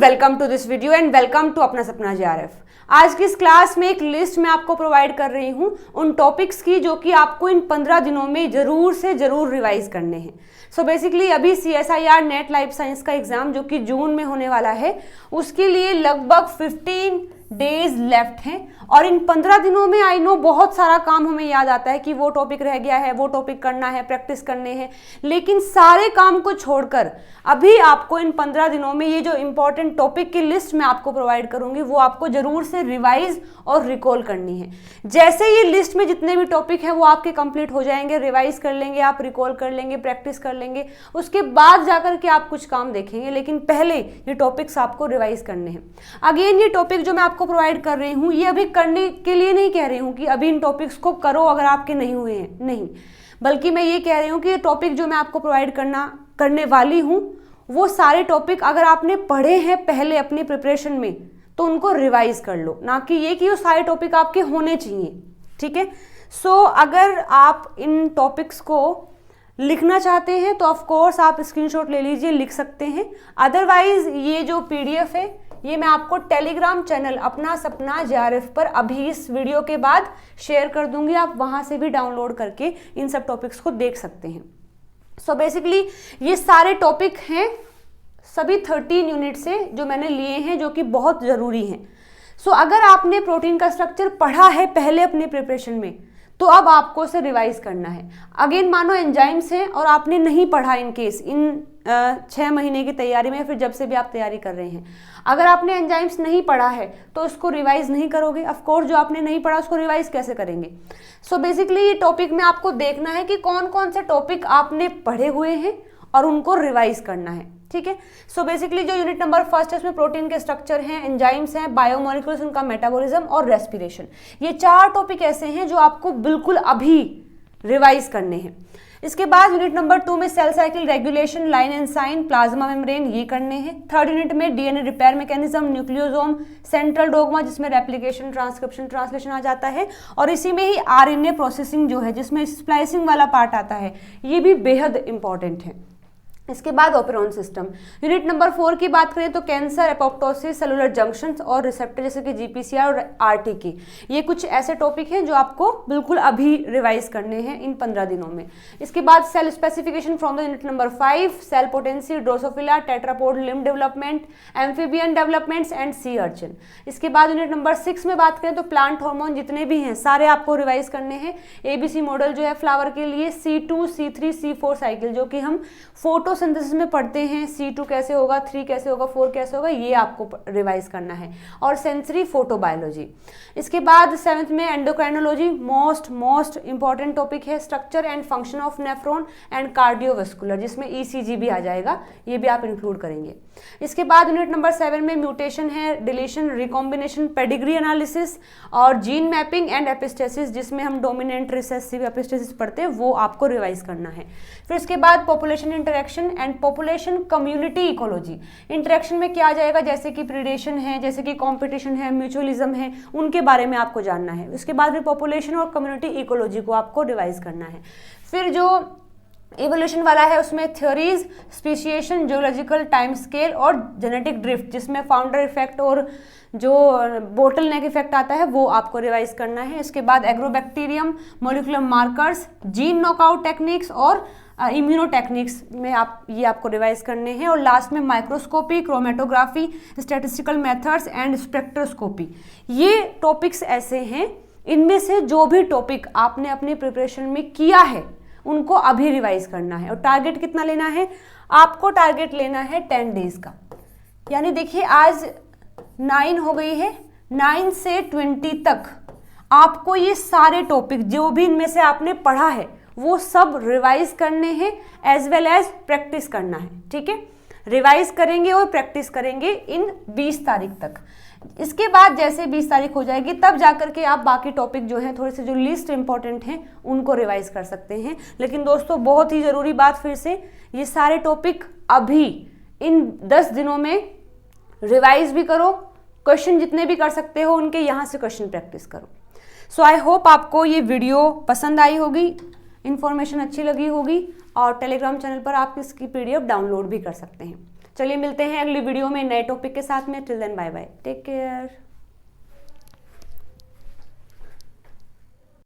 Welcome to this video and welcome to अपना सपना JRF. आज की इस क्लास में एक लिस्ट मैं आपको प्रोवाइड कर रही हूं उन टॉपिक्स की जो कि आपको इन 15 दिनों में जरूर से जरूर रिवाइज करने हैं। सो बेसिकली अभी CSIR नेट लाइफ साइंस का एग्जाम जो कि जून में होने वाला है, उसके लिए लगभग 15 डेज लेफ्ट हैं और इन 15 दिनों में आई नो बहुत सारा काम हमें याद आता है कि वो टॉपिक रह गया है, वो टॉपिक करना है, प्रैक्टिस करने हैं, लेकिन सारे काम को छोड़कर अभी आपको इन 15 दिनों में ये जो इंपॉर्टेंट टॉपिक की लिस्ट मैं आपको प्रोवाइड करूंगी वो आपको जरूर से रिवाइज और रिकॉल करनी है। जैसे ये लिस्ट में जितने भी टॉपिक हैं वो आपके कंप्लीट हो जाएंगे, रिवाइज कर लेंगे आप, रिकॉल कर लेंगे, प्रैक्टिस कर लेंगे, उसके बाद जाकर के आप कुछ काम देखेंगे, लेकिन पहले ये टॉपिक्स आपको रिवाइज करने हैं। अगेन ये टॉपिक जो मैं आपको प्रोवाइड कर रही हूँ ये अभी करने के लिए नहीं कह रही हूँ कि अभी इन टॉपिक्स को करो अगर आपके नहीं हुए हैं, नहीं, बल्कि मैं ये कह रही हूँ कि ये टॉपिक जो मैं आपको प्रोवाइड करने वाली हूँ वो सारे टॉपिक अगर आपने पढ़े हैं पहले अपनी प्रिपरेशन में तो उनको रिवाइज कर लो, ना कि ये कि वो सारे टॉपिक आपके होने चाहिए। ठीक है, सो अगर आप इन टॉपिक्स को लिखना चाहते हैं तो ऑफ कोर्स आप स्क्रीनशॉट ले लीजिए, लिख सकते हैं। अदरवाइज ये जो PDF है ये मैं आपको टेलीग्राम चैनल अपना सपना जेआरएफ पर अभी इस वीडियो के बाद शेयर कर दूंगी, आप वहां से भी डाउनलोड करके इन सब टॉपिक्स को देख सकते हैं। सो बेसिकली ये सारे टॉपिक हैं सभी 13 यूनिट से जो मैंने लिए हैं जो कि बहुत ज़रूरी हैं। सो अगर आपने प्रोटीन का स्ट्रक्चर पढ़ा है पहले अपनी प्रिपरेशन में तो अब आपको उसे रिवाइज करना है। अगेन मानो एंजाइम्स हैं और आपने नहीं पढ़ा इन केस इन 6 महीने की तैयारी में, फिर जब से भी आप तैयारी कर रहे हैं, अगर आपने एंजाइम्स नहीं पढ़ा है तो उसको रिवाइज नहीं करोगे। ऑफ कोर्स जो आपने नहीं पढ़ा उसको रिवाइज कैसे करेंगे। सो बेसिकली ये टॉपिक में आपको देखना है कि कौन कौन से टॉपिक आपने पढ़े हुए हैं और उनको रिवाइज करना है। ठीक है, सो बेसिकली जो यूनिट नंबर फर्स्ट है उसमें प्रोटीन के स्ट्रक्चर हैं, एंजाइम्स हैं, बायोमोलिक्यूल्स, उनका मेटाबॉलिज्म और रेस्पिरेशन, ये 4 टॉपिक ऐसे हैं जो आपको बिल्कुल अभी रिवाइज करने हैं। इसके बाद यूनिट नंबर 2 में cell cycle regulation, line enzyme, plasma membrane, ये करने हैं। थर्ड यूनिट में DNA repair mechanism, nucleosome, central dogma जिसमें रेप्लिकेशन, ट्रांसक्रिप्शन, ट्रांसलेशन आ जाता है, और इसी में ही RNA प्रोसेसिंग जो है जिसमें स्प्लाइसिंग वाला पार्ट आता है, ये भी बेहद इंपॉर्टेंट है। इसके बाद ऑपरेरॉन सिस्टम। यूनिट नंबर 4 की बात करें तो कैंसर, एपोप्टोसिस, सेलुलर जंक्शंस और रिसेप्टर जैसे कि GPCR और RTK, ये कुछ ऐसे टॉपिक हैं जो आपको बिल्कुल अभी रिवाइज करने हैं इन 15 दिनों में। इसके बाद cell specification from the unit number 5, cell potency, drosophila, tetrapod, limb development, amphibian developments and sea urchin. इसके बाद यूनिट नंबर 6 में बात करें तो प्लांट हार्मोन जितने भी हैं सारे आपको रिवाइज करने हैं। ABC मॉडल जो है फ्लावर के लिए, C2, C3, C4 साइकिल जो कि हम फोटोसिंथेसिस में पढ़ते हैं, C2 कैसे होगा, 3 कैसे होगा, 4 कैसे होगा, ये आपको रिवाइज करना है, और सेंसरी फोटोबायोलॉजी। इसके बाद 7th में एंडोक्राइनोलॉजी, मोस्ट इंपॉर्टेंट टॉपिक है, structure and function of nephron and cardiovascular जिसमें ECG भी आ जाएगा, ये भी आप इंक्लूड करेंगे। इसके बाद यूनिट नंबर 7 में म्यूटेशन है, डिलीशन, रिकॉम्बिनेशन, पेडिग्री एनालिसिस और जीन मैपिंग एंड एपिस्टेसिस जिसमें हम डोमिनेंट, रिसेसिव, एपिस्टेसिस पढ़ते हैं, वो आपको रिवाइज करना है। फिर इसके बाद population interaction and population community ecology, interaction में क्या आ जाएगा, जैसे कि प्रीडेशन है, जैसे कि कॉम्पिटिशन है, म्यूचुअलिज्म है, उनके बारे में आपको जानना है। उसके बाद फिर पॉपुलेशन और कम्युनिटी इकोलॉजी को आपको रिवाइज करना है। फिर जो इवोल्यूशन वाला है उसमें theories, speciation, geological time scale और जेनेटिक ड्रिफ्ट जिसमें फाउंडर इफेक्ट और जो बोटल नेक इफेक्ट आता है वो आपको रिवाइज करना है। इसके बाद agrobacterium, molecular markers, gene knockout techniques और इम्यूनो टेक्निक्स में ये आपको रिवाइज करने हैं। और लास्ट में microscopy, chromatography, statistical methods and spectroscopy, ये टॉपिक्स ऐसे हैं, इनमें से जो भी टॉपिक आपने अपनी प्रिपरेशन में किया है उनको अभी रिवाइज करना है। और टारगेट कितना लेना है, आपको टारगेट लेना है 10 डेज का, यानी देखिए आज 9 हो गई है, 9 से 20 तक आपको ये सारे टॉपिक जो भी इनमें से आपने पढ़ा है वो सब रिवाइज करने हैं, एज वेल एज प्रैक्टिस करना है। ठीक है, रिवाइज करेंगे और प्रैक्टिस करेंगे इन 20 तारीख तक। इसके बाद जैसे 20 तारीख हो जाएगी तब जाकर के आप बाकी टॉपिक जो हैं थोड़े से जो लिस्ट इंपॉर्टेंट हैं उनको रिवाइज कर सकते हैं। लेकिन दोस्तों बहुत ही ज़रूरी बात, फिर से ये सारे टॉपिक अभी इन 10 दिनों में रिवाइज भी करो, क्वेश्चन जितने भी कर सकते हो उनके यहाँ से क्वेश्चन प्रैक्टिस करो। सो आई होप आपको ये वीडियो पसंद आई होगी, इन्फॉर्मेशन अच्छी लगी होगी, और टेलीग्राम चैनल पर आप इसकी PDF डाउनलोड भी कर सकते हैं। चलिए मिलते हैं अगली वीडियो में नए टॉपिक के साथ में। Till then bye bye, take care.